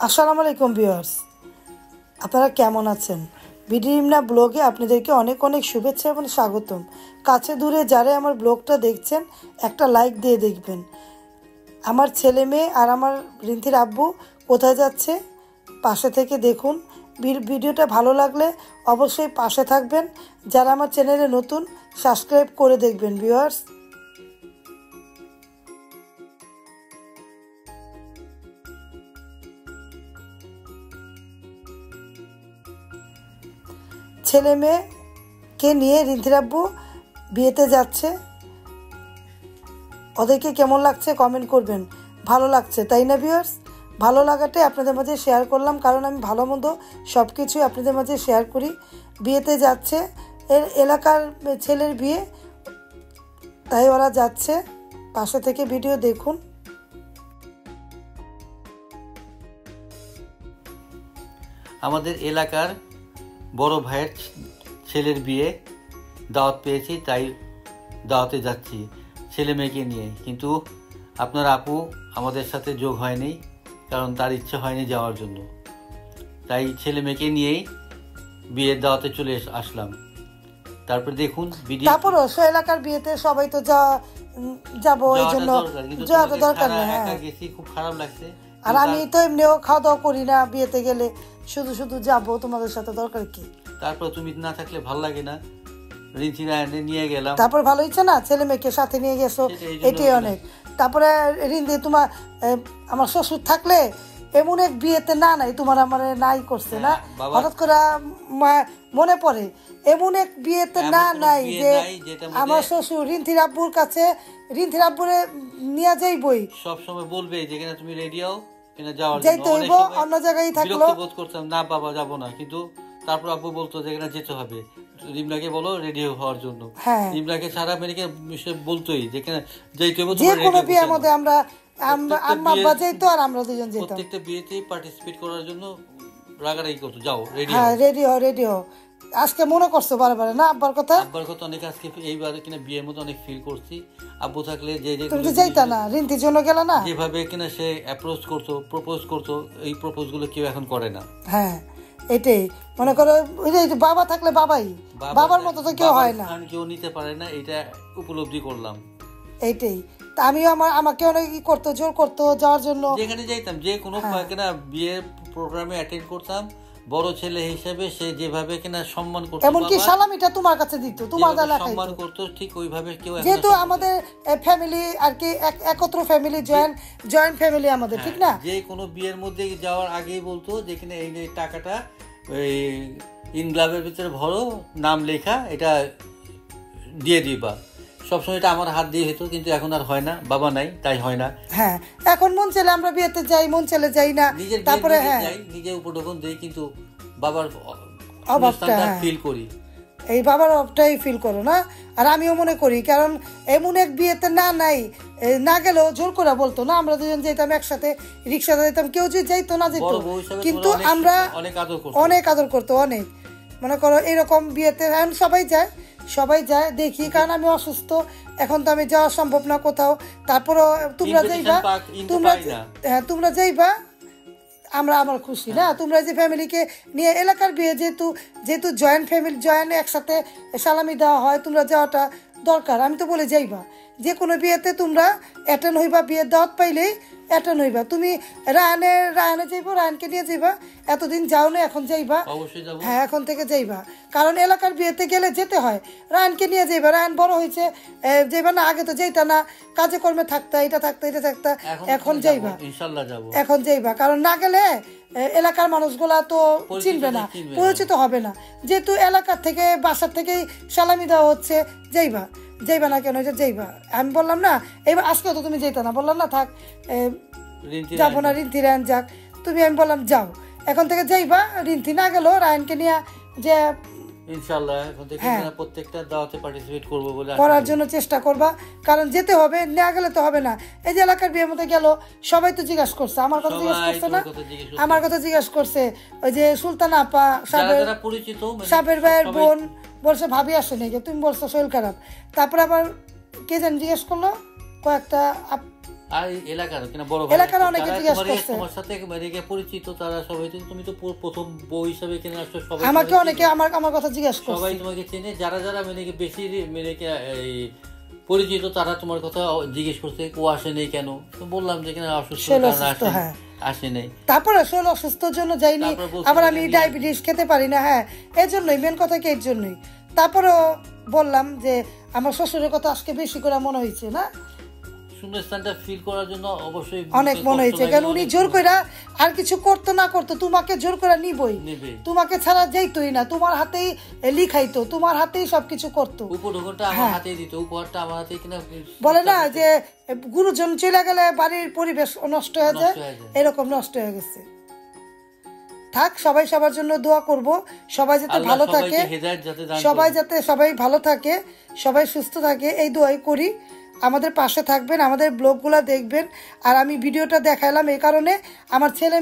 আসসালামু আলাইকুম ভিউয়ার্স, আপনারা কেমন আছেন? বিডিনিমনা ব্লগে আপনাদেরকে অনেক অনেক শুভেচ্ছা এবং স্বাগতম। কাছে দূরে যারা আমার ব্লগটা দেখছেন একটা লাইক দিয়ে দেখবেন। আমার ছেলে মেয়ে আর আমার রিন্থির আব্বু কোথায় যাচ্ছে পাশে থেকে দেখুন। ভিডিওটা ভালো লাগলে অবশ্যই পাশে থাকবেন। যারা আমার চ্যানেলে নতুন সাবস্ক্রাইব করে দেখবেন ভিউয়ার্স। ছেলে মেয়েকে নিয়ে রিন্থির আব্বু বিয়েতে যাচ্ছে। ওদেরকে কেমন লাগছে কমেন্ট করবেন। ভালো লাগছে তাই না ভিউয়ার্স? ভালো লাগাটাই আপনাদের মাঝে শেয়ার করলাম, কারণ আমি ভালো মন্দ সব কিছুই আপনাদের মাঝে শেয়ার করি। বিয়েতে যাচ্ছে, এর এলাকার ছেলের বিয়ে, তাই ওরা যাচ্ছে। পাশে থেকে ভিডিও দেখুন। আমাদের এলাকার বড় ভাইয়ের ছেলের বিয়ে দাওয়াত পেয়েছি, তাই দাওয়াতে যাচ্ছি ছেলে মেয়েকে নিয়ে। কিন্তু আপনার আপু আমাদের সাথে যোগ হয়নি, কারণ তার ইচ্ছে হয়নি যাওয়ার জন্য। তাই ছেলে মেয়েকে নিয়েই বিয়ের দাওয়াতে চলে আসলাম। তারপর দেখুন তারপর এলাকার বিয়েতে সবাই তো যাবো, এই জন্য যাওয়া তো দরকার নেই। হ্যাঁ, গেছি, খুব খারাপ লাগছে। আর আমি তো এমনিও খাওয়া দাওয়া করি না বিয়েতে গেলে, শুধু শুধু যাবো তোমাদের সাথে, দরকার কি? তারপর তুমি না থাকলে ভালো লাগে না, রিন্থি নিয়ে গেলাম। তারপর ভালো হচ্ছে না, ছেলে মেয়েকে সাথে নিয়ে গেছো, এটাই অনেক। তারপরে রিন্থি তোমার আমার শ্বশুর থাকলে এমন এক বিয়েতে না নাই তোমার আমার নাই করছে না, হঠাৎ করে মনে পড়ে এমন এক বিয়েতে না নাই যে আমার শ্বশুর রিন্থির আব্বুর কাছে, রিন্থির আব্বুরে নিয়ে যাইবই, সবসময় বলবে যেখানে তুমি রেডি হও কিনা যাওয়ার যাইতে হইব, অন্য জায়গায় থাকলো বোধ করতাম না বাবা যাবো না, কিন্তু তারপর আব্বু বলতো যেখানে যেতে হবে রিমলাকে বলো রেডি হওয়ার জন্য। রিমলাকে সারা আমেরিকা বলতোই যেখানে যেতে হবে, যে কোনো বিয়ের মধ্যে আমরা আম্মা আব্বা যাইতো আর আমরা দুজন যেতাম। প্রত্যেকটা বিয়েতেই পার্টিসিপেট করার জন্য রাগারাগি করতো, যাও রেডি হও, রেডি হও, রেডি হও। আজকে মনে করছো বারবার না আব্বার কথা? আব্বার কথা অনেক আজকে এইবার কিনা বিয়ের মতো অনেক ফিল করছি। আব্বু থাকলে যে তুমি তো যাইতা না, রিন্থির জন্য গেল না, যেভাবে কিনা সে অ্যাপ্রোচ করতো, প্রপোজ করতো, এই প্রপোজ গুলো কেউ এখন করে না। হ্যাঁ, এটাই মনে করো, বাবা থাকলে বাবাই, বাবার মতো তো কেউ হয় না, কেউ নিতে পারে না, এটা উপলব্ধি করলাম। এইটাই আমিও আমাকে অনেক করতো, জোর করতো যাওয়ার জন্য। যেখানে যাইতাম, যে কোনো কিনা বিয়ের প্রোগ্রামে অ্যাটেন্ড করতাম, বড় ছেলে হিসেবে সে যেভাবে কিনা সম্মান করতো, এমনকি সালামিটা তোমার কাছে দিত, তোমার সম্মান করতো, ঠিক ওইভাবে কেউ, যেহেতু আমাদের ফ্যামিলি আর কি একত্র ফ্যামিলি, জয়েন্ট ফ্যামিলি আমাদের, ঠিক না? যে কোনো বিয়ের মধ্যে যাওয়ার আগেই বলতো যে কিনা এই টাকাটা ওই ইনগ্লাভের ভিতরে ভরো, নাম লেখা, এটা দিয়ে দিবা। সবসময় এটা আমার হাত দিয়ে হতো, কিন্তু এখন আর হয় না, বাবা নাই তাই হয় না। হ্যাঁ, এখন মন ছেলে আমরা বিয়েতে যাই, মন ছেলে যাই না, তারপরে হ্যাঁ নিজে উপঢৌকন দেই, কিন্তু বাবার অভাবটা ফিল করি, এই বাবার অভাবটাই ফিল করো না। আর আমিও মনে করি, কারণ এমন এক বিয়েতে না গেলেও জোর করে বলতো না, আমরা দুজন যেতাম একসাথে, রিক্সাতে যেতাম, কেউ যদি যাইতো না যেত, কিন্তু আমরা অনেক আদর করতো, অনেক। মনে করো এরকম বিয়েতে এখন সবাই যায় দেখি, কারণ আমি অসুস্থ, এখন তো আমি যাওয়া সম্ভব না কোথাও। তারপরও তোমরা যাইবা, আমার খুশি না, তোমরা যে ফ্যামিলিকে নিয়ে এলাকার বিয়ে, যেহেতু জয়েন্ট ফ্যামিলি, জয়েন্ট একসাথে সালামি দেওয়া হয়, তোমরা যাওয়াটা দরকার। আমি তো বলে যাইবা, যে কোনো বিয়েতে তোমরা অ্যাটেন্ড হইবা, বিয়ের দাওয়াত পাইলেই অ্যাটেন্ড হইবা। তুমি রায়হানে যাইবা, রায়হানকে নিয়ে যাইবা, এতদিন যাও না, এখন যাইবা, হ্যাঁ এখন থেকে যাইবা, কারণ এলাকার বিয়েতে গেলে যেতে হয়। রায়হানকে নিয়ে যাইবা, রায়হান বড় হয়েছে, যাইবা না, আগে তো যাইতা না, কাজে কর্মে থাকতা, এটা থাকতা, এখন যাইবা, এখন যাইবা, কারণ না গেলে এলাকার মানুষগুলা তো চিনবে না, পরিচিত হবে না। যেহেতু এলাকার থেকে, বাসার থেকেই সালামি দেওয়া হচ্ছে, যাইবা না কেন? যাইবা। আমি বললাম না, এবার আজকে তো তুমি যেতে না, বললাম না থাক যাবো না, রিন্থি রায়হান যাক, তুমি, আমি বললাম যাও, এখন থেকে যাইবা। রিন্থি না গেল, রায়হানকে নিয়ে যে ইনশাআল্লাহ এখন থেকে প্রত্যেকটা দাওয়াতে পার্টিসিপেট করব বলে করার জন্য চেষ্টা করবা, কারণ যেতে হবে, না গেলে তো হবে না। এই যে এলাকার বিয়ের মধ্যে গেল, সবাই তো জিজ্ঞাসা করছে, আমার কথা জিজ্ঞাসা করছে না, আমার কথা জিজ্ঞাসা করছে, ওই যে সুলতানা আপা, সাবের ভাইয়ের বোন বলছে ভাবি আসে নাকি, তুমি বলছো শরীর খারাপ। তারপরে আবার কে যেন জিজ্ঞেস করলো, কয়েকটা আর এলাকার কিনা বড় ভাই এলাকার অনেকে জিজ্ঞেস করছে তোমার সাথে পরিচিত, তারা সবাই তুমি তো প্রথম বউ হিসাবে কিনা আসছো, সবাই আমাকে অনেকে আমার কথা জিজ্ঞেস করছে, সবাই তোমাকে চেনে, যারা যারা বেশি এই পরিচিত তারা তোমার কথা জিজ্ঞেস করছে ও আসে নেই কেন, তো বললাম যে কিনা অসুস্থ আসে নেই। তারপরে শরীর অসুস্থর জন্য যাইনি, আবার আমি ডায়াবেটিস খেতে পারি না, হ্যাঁ এর জন্যই, মেন কথা কি এর জন্যই। তারপরেও বললাম যে আমার শ্বশুরের কথা আজকে বেশি করে মনে হয়েছে না, শূন্যস্থানটা ফিল করার জন্য অবশ্যই অনেক মনে হয়েছে, কারণ উনি জোর করে আর কিছু করতো না করতো, তোমাকে জোর করে নিবই, তোমাকে ছাড়া যাইতোই না, তোমার হাতেই লিখাইতো, তোমার হাতেই সবকিছু করতো, উপঢৌকনটা আমার হাতেই দিত, উপহারটা আমার হাতেই কিনা, বলে না যে গুরুজন চলে গেলে বাড়ির পরিবেশ নষ্ট হয়ে যায়, এরকম নষ্ট হয়ে গেছে। থাক, সবাই সবার জন্য দোয়া করব, সবাই যাতে ভালো থাকে, সবাই ভালো থাকে, সবাই সুস্থ থাকে, এই দোয়াই করি। আমাদের পাশে থাকবেন, আমাদের ব্লগগুলো দেখবেন। আর আমি ভিডিওটা দেখাইলাম এই কারণে, আমার ছেলে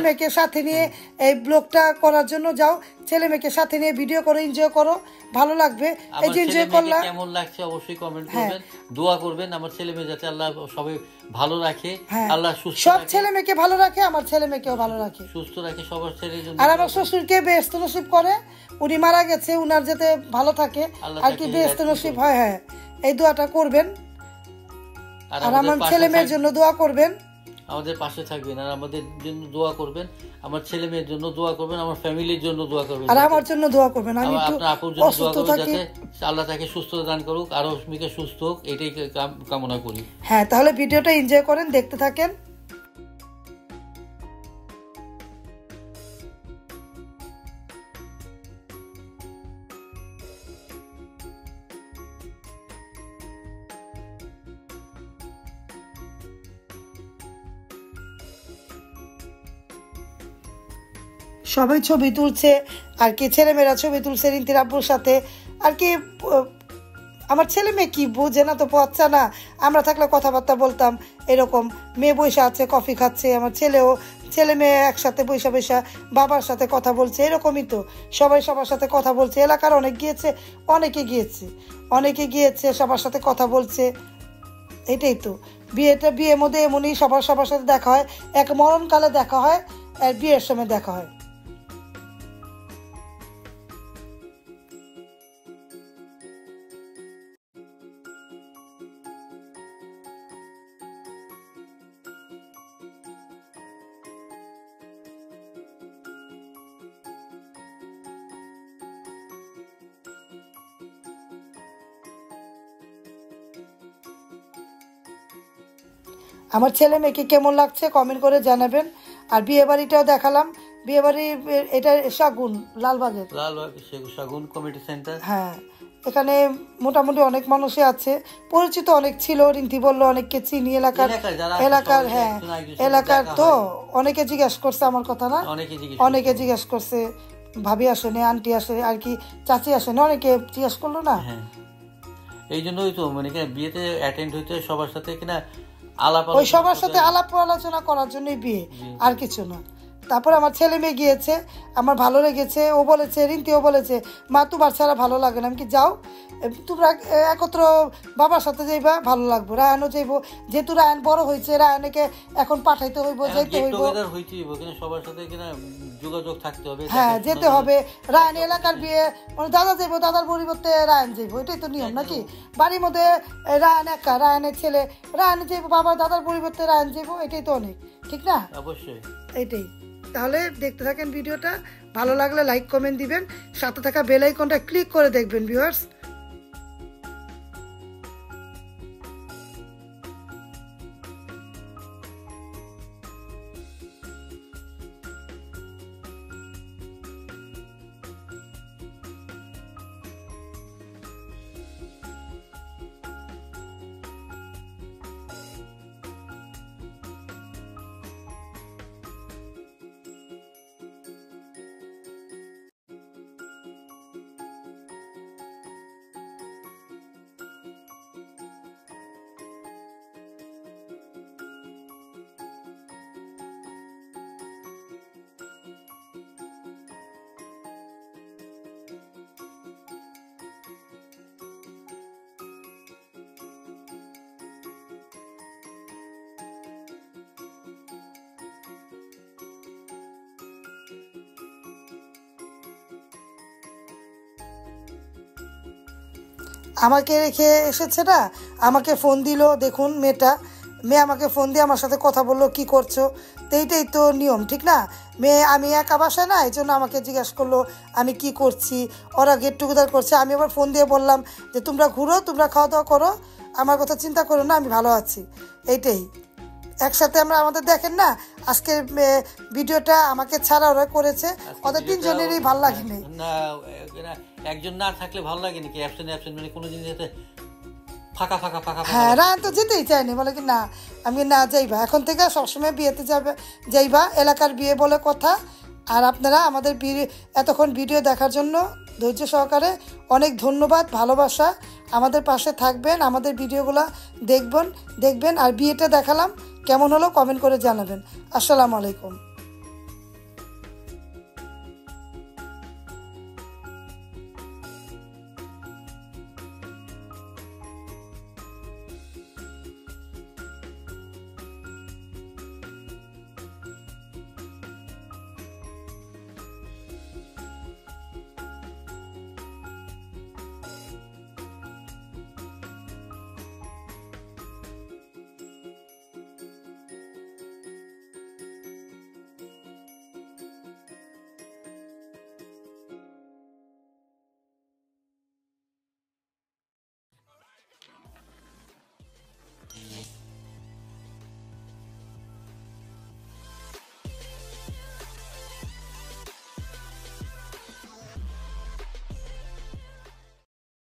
মেয়েকে সাথে নিয়ে এই ব্লগটা করার জন্য, যাও ছেলে মেয়েকে সাথে নিয়ে ভিডিও করে এনজয় করো, ভালো লাগবে। এই যে এনজয় করলাম, কেমন লাগছে অবশ্যই কমেন্ট করবেন, দোয়া করবেন আমার ছেলে মেয়ে যাতে আল্লাহ সবাই ভালো রাখে, আল্লাহ সুস্থ সব ছেলে মেয়েকে ভালো রাখে, আমার ছেলে মেয়েকেও ভালো রাখে, সুস্থ রাখে সবার ছেলের জন্য। আর আমার শ্বশুরকে বেহেশত নসিব করে, উনি মারা গেছে, উনার যাতে ভালো থাকে আর কি বেহেশত নসিব হয়, হ্যাঁ এই দোয়াটা করবেন। আর আমার ছেলে মেয়ের জন্য দোয়া করবেন, আমাদের পাশে থাকবেন, আর আমাদের জন্য দোয়া করবেন, আমার ছেলে মেয়ের জন্য দোয়া করবেন, আমার ফ্যামিলির জন্য দোয়া করবেন, আর আমার জন্য দোয়া করবেন। আমি একটু অসুস্থ থাকি, আল্লাহ তাকে সুস্থতা দান করুক, আর অস্মিকে সুস্থ হোক, এটাই কামনা করি। হ্যাঁ, তাহলে ভিডিওটা এনজয় করেন, দেখতে থাকেন। সবাই ছবি তুলছে আর কি, ছেলেমেয়েরা ছবি তুলছে রিন্তির আব্বুর সাথে আর কি। আমার ছেলে মেয়ে কি বোঝে না তো, বাচ্চা না, আমরা থাকলে কথাবার্তা বলতাম এরকম। মেয়ে বৈশা আছে, কফি খাচ্ছে, আমার ছেলে মেয়ে একসাথে বৈশা বাবার সাথে কথা বলছে, এরকমই তো সবাই সবার সাথে কথা বলছে। এলাকার অনেকে গিয়েছে সবার সাথে কথা বলছে, এটাই তো বিয়ের মধ্যে এমনই, সবার সাথে দেখা হয়, এক মরণকালে দেখা হয় আর বিয়ের সময় দেখা হয়। আমার ছেলে মেয়েকে কেমন লাগছে কমেন্ট করে জানাবেন। আর বিয়ে বাড়িটাও দেখালাম, বিয়ে বাড়ি এটা শাগুন, লালবাগ শাগুন কমিটি সেন্টার। হ্যাঁ, এখানে মোটামুটি অনেক মানুষই আছে, পরিচিত অনেক ছিল, রিন্তি বললো অনেককে চিনি, এলাকার হ্যাঁ এলাকার তো অনেকে জিজ্ঞেস করছে আমার কথা, না অনেকে জিজ্ঞেস করছে, ভাবি আসেনি, আন্টি আসে আর কি, চাচি আসেনি, অনেকে জিজ্ঞেস করলো না। এই জন্যই তো বিয়েতে অ্যাটেন্ড হইতে সবার সাথে কিনা ওই সবার সাথে আলাপ আলোচনা করার জন্যই বিয়ে, আর কিছু না। তারপর আমার ছেলে মেয়ে গিয়েছে, আমার ভালো লেগেছে, ও বলেছে, রিন্তিও বলেছে মা তোমার ছাড়া ভালো লাগে না। আমি কি যাও, তোমরা একত্র বাবার সাথে যাইবা, ভালো লাগবে, রায়ানও যাইবো, যেহেতু রায়ান বড় হয়েছে, রায়ানকে এখন পাঠাইতে হইব, যাইতে হইব, সবার সাথে কিনা যোগাযোগ থাকতে হবে, হ্যাঁ যেতে হবে। রায়ান এলাকার বিয়ে, মানে দাদা যাইবো, দাদার পরিবর্তে রায়ান যাইবো, এটাই তো নিয়ম নাকি। বাড়ির মধ্যে রায়ান একা, রায়ানের ছেলে রায়ান যাইবো, বাবা দাদার পরিবর্তে রায়ান যাইবো, এটাই তো অনেক ঠিক না, অবশ্যই এইটাই। তাহলে দেখতে থাকেন ভিডিওটা, ভালো লাগলে লাইক কমেন্ট দিবেন, সাথে থাকা বেল আইকনটা ক্লিক করে দেখবেন ভিউয়ার্স। আমাকে রেখে এসেছে না, আমাকে ফোন দিল, দেখুন মেয়ে আমাকে ফোন দিয়ে আমার সাথে কথা বললো কি করছো, তো এইটাই তো নিয়ম, ঠিক না? আমি একা বাসায় না, এই জন্য আমাকে জিজ্ঞাসা করলো আমি কি করছি, ওরা গেট টুগেদার করছে। আমি আবার ফোন দিয়ে বললাম যে তোমরা ঘুরো, তোমরা খাওয়া দাওয়া করো, আমার কথা চিন্তা করো না, আমি ভালো আছি। এইটাই একসাথে আমরা আমাদের দেখেন না আজকের ভিডিওটা আমাকে ছাড়া ওরা করেছে, ওদের তিনজনেরই ভালো লাগেনি। না একজন না থাকলে ভালো লাগে নাকি? অ্যাবসেন্ট মানে কোনো জিনিস ফাঁকা ফাঁকা ফাঁকা। হ্যাঁ, রায়ন তো যেতেই চায়নি, বলে কি না আমি না যাইবা, এখন থেকে সবসময় বিয়েতে যাইবা, এলাকার বিয়ে বলে কথা। আর আপনারা আমাদের এতক্ষণ ভিডিও দেখার জন্য ধৈর্য সহকারে অনেক ধন্যবাদ, ভালোবাসা। আমাদের পাশে থাকবেন, আমাদের ভিডিওগুলো দেখবেন। আর বিয়েটা দেখালাম কেমন হলো কমেন্ট করে জানাবেন। আসসালামু আলাইকুম।